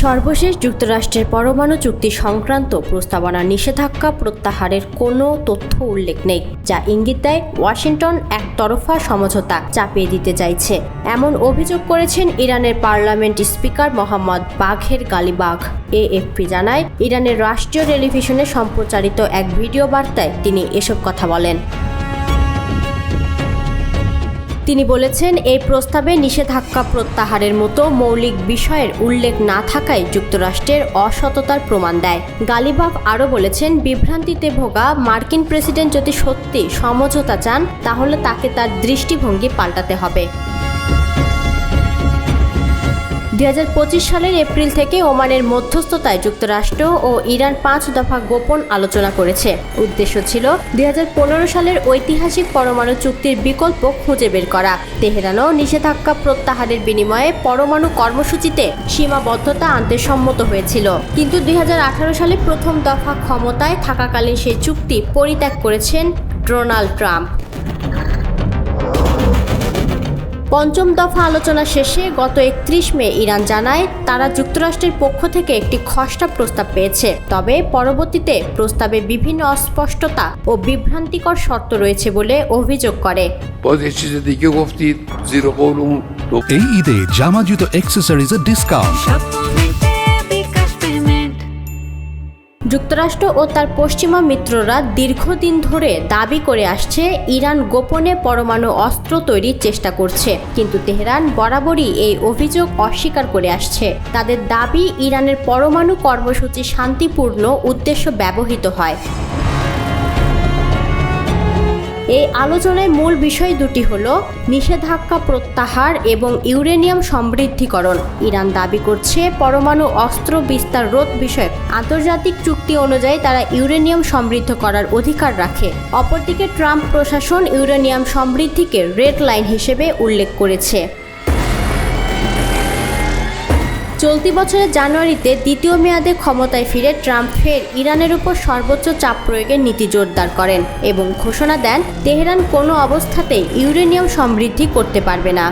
সর্বশেষ যুক্তরাষ্ট্রের পরমাণু চুক্তি সংক্রান্ত প্রস্তাবনা নিষেধাজ্ঞা প্রত্যাহারের কোনো তথ্য উল্লেখ নেই, যা ইঙ্গিত দেয় ওয়াশিংটন একতরফা সমঝোতা চাপিয়ে দিতে চাইছে। এমন অভিযোগ করেছেন ইরানের পার্লামেন্ট স্পিকার মোহাম্মদ বাঘের গালিবাঘ। এএফপি জানায়, ইরানের রাষ্ট্রীয় টেলিভিশনে সম্প্রচারিত এক ভিডিও বার্তায় তিনি এসব কথা বলেন। তিনি বলেছেন, এই প্রস্তাবে নিষেধাজ্ঞা প্রত্যাহারের মতো মৌলিক বিষয়ের উল্লেখ না থাকায় যুক্তরাষ্ট্রের অসততার প্রমাণ দেয়। গালিবাফ আরও বলেছেন, বিভ্রান্তিতে ভোগা মার্কিন প্রেসিডেন্ট যদি সত্যি সমঝোতা চান, তাহলে তাকে তার দৃষ্টিভঙ্গি পাল্টাতে হবে। 2025 সালের এপ্রিল থেকে ওমানের মধ্যস্থতায় যুক্তরাষ্ট্র ও ইরান 5 দফা গোপন আলোচনা করেছে। উদ্দেশ্য ছিল 2015 সালের ঐতিহাসিক পরমাণু চুক্তির বিকল্প খুঁজে বের করা। তেহরানও নিষেধাজ্ঞা প্রত্যাহারের বিনিময়ে পরমাণু কর্মসূচিতে সীমাবদ্ধতা আনতে সম্মত হয়েছিল, কিন্তু 2018 সালে প্রথম দফা ক্ষমতায় থাকাকালীন সেই চুক্তি পরিত্যাগ করেছেন ডোনাল্ড ট্রাম্প। পঞ্চম দফা আলোচনা শেষে গত 31 মে ইরান জানায়, তারা যুক্তরাষ্ট্রের পক্ষ থেকে একটি খসড়া প্রস্তাব পেয়েছে। তবে পরবর্তীতে প্রস্তাবে বিভিন্ন অস্পষ্টতা ও বিভ্রান্তিকর শর্ত রয়েছে বলে অভিযোগ করে। এই ঈদে জামা জুতো অ্যাক্সেসরিজের ডিসকাউন্ট। যুক্তরাষ্ট্র ও তার পশ্চিমা মিত্ররা দীর্ঘদিন ধরে দাবি করে আসছে, ইরান গোপনে পরমাণু অস্ত্র তৈরির চেষ্টা করছে, কিন্তু তেহরান বরাবরই এই অভিযোগ অস্বীকার করে আসছে। তাদের দাবি, ইরানের পরমাণু কর্মসূচি শান্তিপূর্ণ উদ্দেশ্য ব্যবহৃত হয়। এই আলোচনায় মূল বিষয় দুটি হলো নিষেধাজ্ঞা প্রত্যাহার এবং ইউরেনিয়াম সমৃদ্ধিকরণ। ইরান দাবি করছে, পরমাণু অস্ত্র বিস্তার রোধ বিষয়ক আন্তর্জাতিক চুক্তি অনুযায়ী তারা ইউরেনিয়াম সমৃদ্ধ করার অধিকার রাখে। অপরদিকে ট্রাম্প প্রশাসন ইউরেনিয়াম সমৃদ্ধিকে রেড লাইন হিসেবে উল্লেখ করেছে। চলতি বছরের জানুয়ারিতে দ্বিতীয় মেয়াদে ক্ষমতায় ফিরে ট্রাম্প ফের ইরানের উপর সর্বোচ্চ চাপ প্রয়োগের নীতি জোরদার করেন এবং ঘোষণা দেন, তেহরান কোনো অবস্থাতেই ইউরেনিয়াম সমৃদ্ধি করতে পারবে না।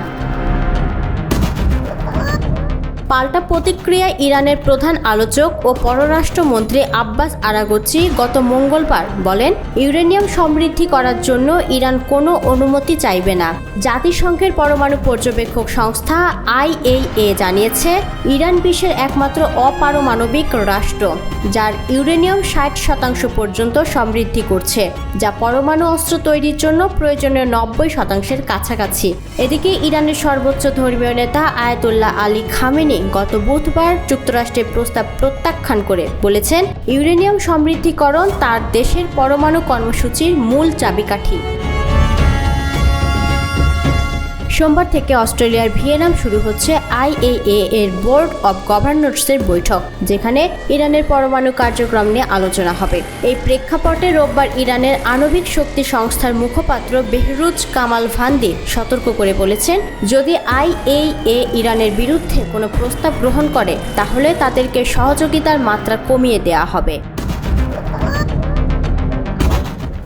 পাল্টা প্রতিক্রিয়ায় ইরানের প্রধান আলোচক ও পররাষ্ট্রমন্ত্রী আব্বাস আরাগচি গত মঙ্গলবার বলেন, ইউরেনিয়াম সমৃদ্ধি করার জন্য ইরান কোনো অনুমতি চাইবে না। জাতিসংঘের পরমাণু পর্যবেক্ষক সংস্থা IAEA জানিয়েছে, ইরান বিশ্বের একমাত্র অপারমাণবিক রাষ্ট্র যার ইউরেনিয়াম 60% পর্যন্ত সমৃদ্ধি করছে, যা পরমাণু অস্ত্র তৈরির জন্য প্রয়োজনীয় 90% কাছাকাছি। এদিকে ইরানের সর্বোচ্চ ধর্মীয় নেতা আয়াতুল্লাহ আলী খামেনি গত বুধবার যুক্তরাষ্ট্রের প্রস্তাব প্রত্যাখ্যান করে বলেছেন, ইউরেনিয়াম সমৃদ্ধিকরণ তার দেশের পরমাণু কর্মসূচির মূল চাবিকাঠি। সোমবার থেকে অস্ট্রেলিয়ার ভিয়েনায় শুরু হচ্ছে IAEA এর বোর্ড অব গভর্নরসের বৈঠক, যেখানে ইরানের পরমাণু কার্যক্রম নিয়ে আলোচনা হবে। এই প্রেক্ষাপটে রোববার ইরানের আণবিক শক্তি সংস্থার মুখপাত্র বেহরুজ কামাল ভান্দি সতর্ক করে বলেছেন, যদি IAEA ইরানের বিরুদ্ধে কোনো প্রস্তাব গ্রহণ করে, তাহলে তাদেরকে সহযোগিতার মাত্রা কমিয়ে দেওয়া হবে।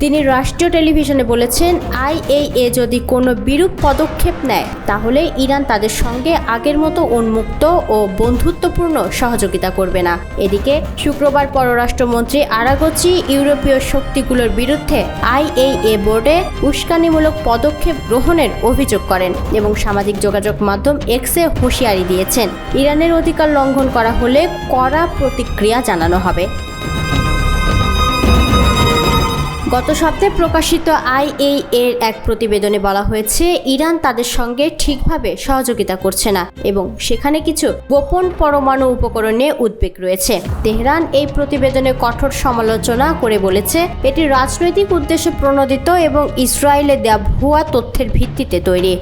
তিনি রাষ্ট্রীয় টেলিভিশনে বলেছেন, IAEA যদি কোনো বিরূপ পদক্ষেপ নেয়, তাহলে ইরান তাদের সঙ্গে আগের মতো উন্মুক্ত ও বন্ধুত্বপূর্ণ সহযোগিতা করবে না। এদিকে শুক্রবার পররাষ্ট্রমন্ত্রী আরাগচি ইউরোপীয় শক্তিগুলোর বিরুদ্ধে IAEA বোর্ডে উস্কানিমূলক পদক্ষেপ গ্রহণের অভিযোগ করেন এবং সামাজিক যোগাযোগ মাধ্যম X-এ হুঁশিয়ারি দিয়েছেন, ইরানের অধিকার লঙ্ঘন করা হলে কড়া প্রতিক্রিয়া জানানো হবে। গত সপ্তাহে প্রকাশিত IAEA এর এক প্রতিবেদনে বলা হয়েছে, ইরান তাদের সঙ্গে ঠিকভাবে সহযোগিতা করছে না এবং সেখানে কিছু গোপন পরমাণু উপকরণ নিয়ে উদ্বেগ রয়েছে। তেহরান এই প্রতিবেদনে কঠোর সমালোচনা করে বলেছে, এটি রাজনৈতিক উদ্দেশ্যে প্রণোদিত এবং ইসরায়েলে দেওয়া ভুয়া তথ্যের ভিত্তিতে তৈরি।